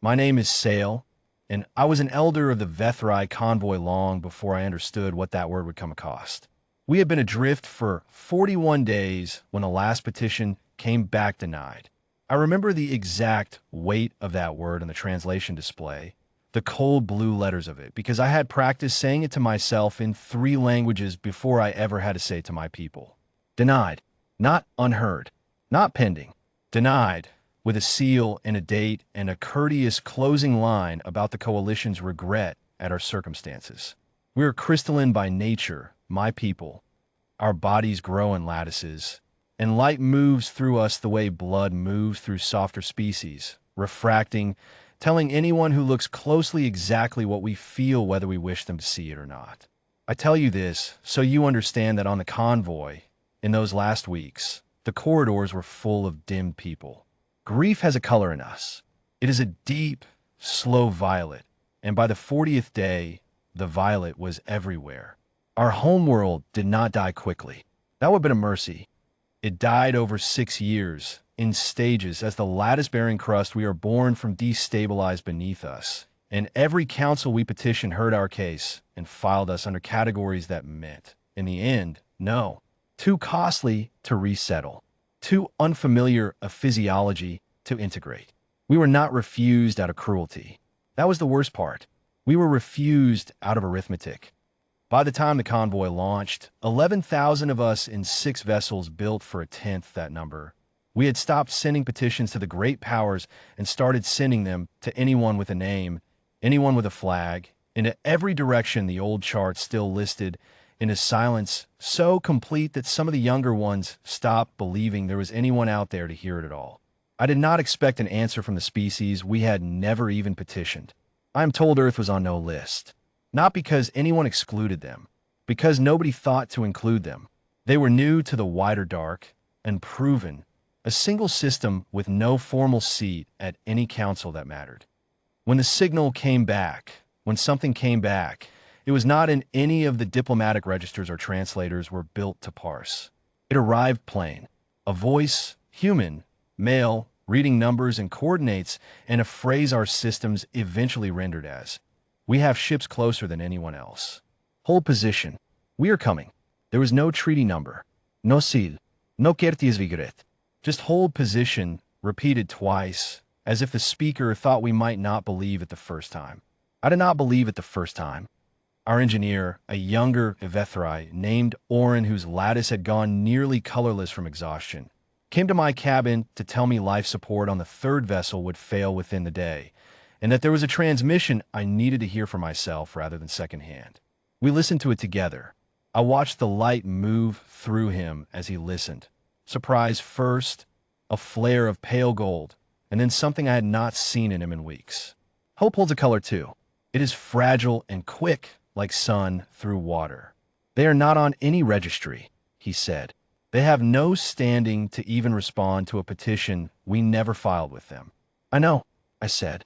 My name is Sale, and I was an elder of the HFY convoy long before I understood what that word would come a cost. We had been adrift for 41 days when the last petition came back denied. I remember the exact weight of that word on the translation display, the cold blue letters of it, because I had practiced saying it to myself in 3 languages before I ever had to say it to my people. Denied, not unheard, not pending. Denied, with a seal and a date and a courteous closing line about the coalition's regret at our circumstances. We are crystalline by nature, my people. Our bodies grow in lattices, and light moves through us the way blood moves through softer species, refracting, telling anyone who looks closely exactly what we feel whether we wish them to see it or not. I tell you this so you understand that on the convoy, in those last weeks, the corridors were full of dimmed people. Grief has a color in us. It is a deep, slow violet, and by the 40th day, the violet was everywhere. Our homeworld did not die quickly. That would have been a mercy. It died over 6 years, in stages, as the lattice-bearing crust we are born from destabilized beneath us. And every council we petitioned heard our case and filed us under categories that meant, in the end, no. Too costly to resettle. Too unfamiliar a physiology to integrate. We were not refused out of cruelty. That was the worst part. We were refused out of arithmetic. By the time the convoy launched, 11,000 of us in 6 vessels built for a tenth that number. We had stopped sending petitions to the great powers and started sending them to anyone with a name, anyone with a flag, into every direction the old chart still listed, in a silence so complete that some of the younger ones stopped believing there was anyone out there to hear it at all. I did not expect an answer from the species we had never even petitioned. I am told Earth was on no list. Not because anyone excluded them, because nobody thought to include them. They were new to the wider dark, unproven, a single system with no formal seat at any council that mattered. When the signal came back, when something came back, it was not in any of the diplomatic registers our translators were built to parse. It arrived plain. A voice, human, male, reading numbers and coordinates, and a phrase our systems eventually rendered as, "We have ships closer than anyone else. Hold position. We are coming." There was no treaty number. No seal. No kerties vigret. Just hold position, repeated twice, as if the speaker thought we might not believe it the first time. I did not believe it the first time. Our engineer, a younger Ivethrai named Oren, whose lattice had gone nearly colorless from exhaustion, came to my cabin to tell me life support on the 3rd vessel would fail within the day, and that there was a transmission I needed to hear for myself rather than secondhand. We listened to it together. I watched the light move through him as he listened. Surprise first, a flare of pale gold, and then something I had not seen in him in weeks. Hope holds a color too. It is fragile and quick, like sun through water. They are not on any registry, he said. They have no standing to even respond to a petition we never filed with them. I know, I said.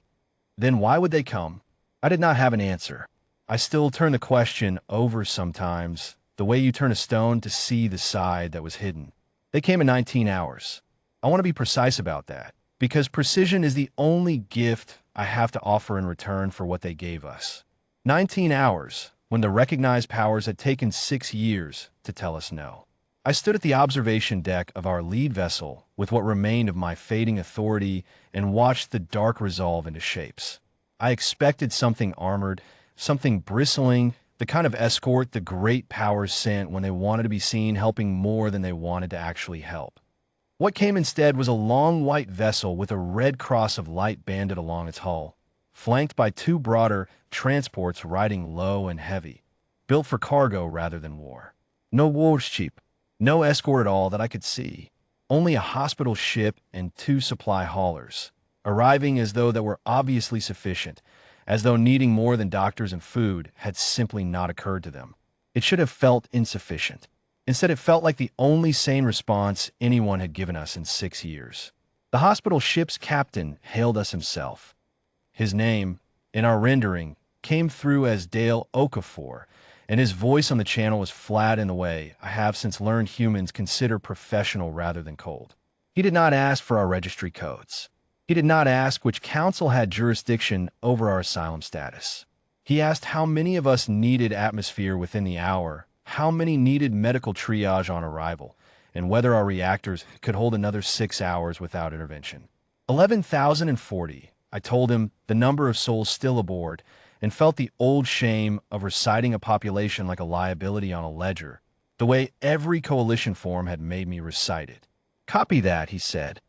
Then why would they come? I did not have an answer. I still turn the question over sometimes, the way you turn a stone to see the side that was hidden. They came in 19 hours. I want to be precise about that, because precision is the only gift I have to offer in return for what they gave us. 19 hours, when the recognized powers had taken 6 years to tell us no. I stood at the observation deck of our lead vessel with what remained of my fading authority and watched the dark resolve into shapes. I expected something armored, something bristling, the kind of escort the great powers sent when they wanted to be seen helping more than they wanted to actually help. What came instead was a long white vessel with a red cross of light banded along its hull, flanked by 2 broader transports riding low and heavy, built for cargo rather than war. No warship, no escort at all that I could see. Only a hospital ship and 2 supply haulers, arriving as though that were obviously sufficient, as though needing more than doctors and food had simply not occurred to them. It should have felt insufficient. Instead, it felt like the only sane response anyone had given us in 6 years. The hospital ship's captain hailed us himself. His name, in our rendering, came through as Dale Okafor, and his voice on the channel was flat in the way I have since learned humans consider professional rather than cold. He did not ask for our registry codes. He did not ask which council had jurisdiction over our asylum status. He asked how many of us needed atmosphere within the hour, how many needed medical triage on arrival, and whether our reactors could hold another 6 hours without intervention. 11,040, I told him, the number of souls still aboard, and felt the old shame of reciting a population like a liability on a ledger, the way every coalition form had made me recite it. Copy that, he said.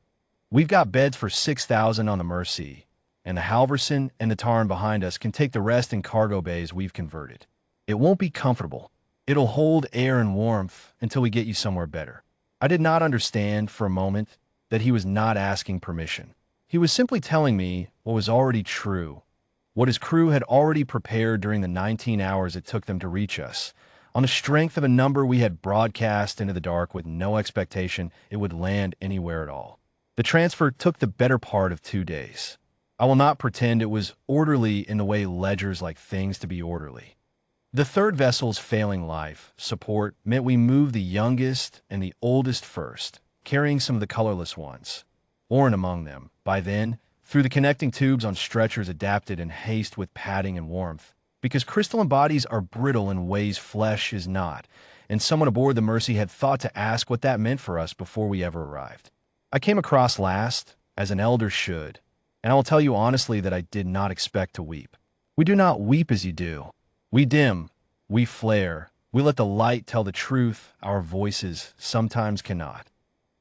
We've got beds for 6,000 on the Mercy, and the Halverson and the Tarn behind us can take the rest in cargo bays we've converted. It won't be comfortable. It'll hold air and warmth until we get you somewhere better. I did not understand for a moment that he was not asking permission. He was simply telling me what was already true, what his crew had already prepared during the 19 hours it took them to reach us, on the strength of a number we had broadcast into the dark with no expectation it would land anywhere at all. The transfer took the better part of 2 days. I will not pretend it was orderly in the way ledgers like things to be orderly. The third vessel's failing life support meant we moved the youngest and the oldest first, carrying some of the colorless ones. Orrin among them, by then, through the connecting tubes on stretchers adapted in haste with padding and warmth, because crystalline bodies are brittle in ways flesh is not, and someone aboard the Mercy had thought to ask what that meant for us before we ever arrived. I came across last, as an elder should, and I will tell you honestly that I did not expect to weep. We do not weep as you do. We dim, we flare, we let the light tell the truth our voices sometimes cannot.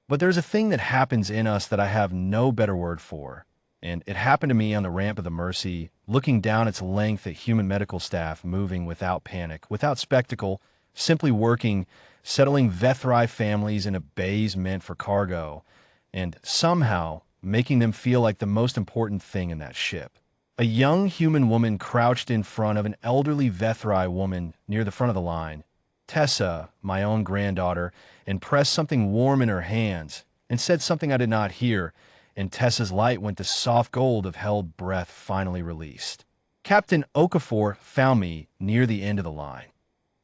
But there's a thing that happens in us that I have no better word for, and it happened to me on the ramp of the Mercy, looking down its length at human medical staff moving without panic, without spectacle, simply working, settling Vethrai families in a bays meant for cargo, and somehow making them feel like the most important thing in that ship. A young human woman crouched in front of an elderly Vethrai woman near the front of the line, Tessa, my own granddaughter, and pressed something warm in her hands and said something I did not hear, and Tessa's light went to soft gold of held breath finally released. Captain Okafor found me near the end of the line.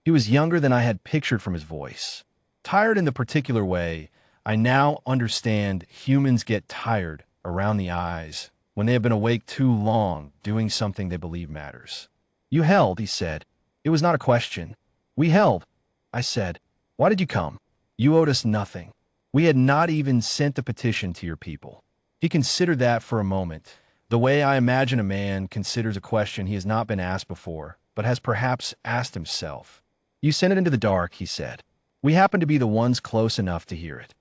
He was younger than I had pictured from his voice. Tired in the particular way, I now understand humans get tired around the eyes when they have been awake too long doing something they believe matters. You held, he said. It was not a question. We held. I said, why did you come? You owed us nothing. We had not even sent the petition to your people. He considered that for a moment, the way I imagine a man considers a question he has not been asked before, but has perhaps asked himself. You sent it into the dark, he said. We happened to be the ones close enough to hear it.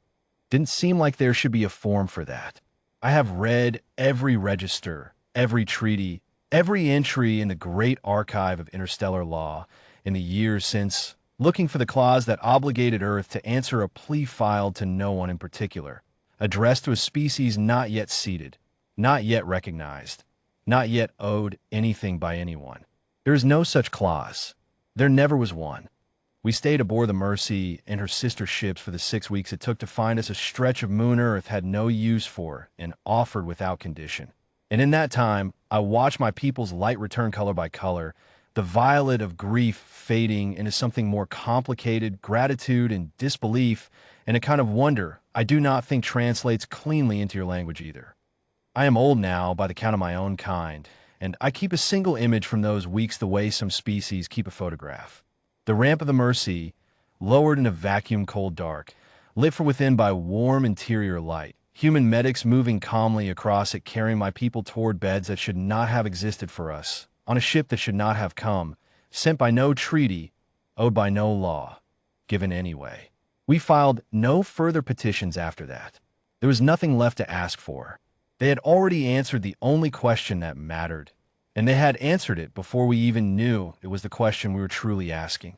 Didn't seem like there should be a form for that. I have read every register, every treaty, every entry in the great archive of interstellar law in the years since, looking for the clause that obligated Earth to answer a plea filed to no one in particular, addressed to a species not yet seated, not yet recognized, not yet owed anything by anyone. There is no such clause. There never was one. We stayed aboard the Mercy and her sister ships for the 6 weeks it took to find us a stretch of moon Earth had no use for and offered without condition. And in that time, I watched my people's light return color by color, the violet of grief fading into something more complicated, gratitude and disbelief, and a kind of wonder I do not think translates cleanly into your language either. I am old now by the count of my own kind, and I keep a single image from those weeks the way some species keep a photograph. The ramp of the Mercy, lowered in a vacuum-cold dark, lit from within by warm interior light, human medics moving calmly across it carrying my people toward beds that should not have existed for us, on a ship that should not have come, sent by no treaty, owed by no law, given anyway. We filed no further petitions after that. There was nothing left to ask for. They had already answered the only question that mattered, and they had answered it before we even knew it was the question we were truly asking.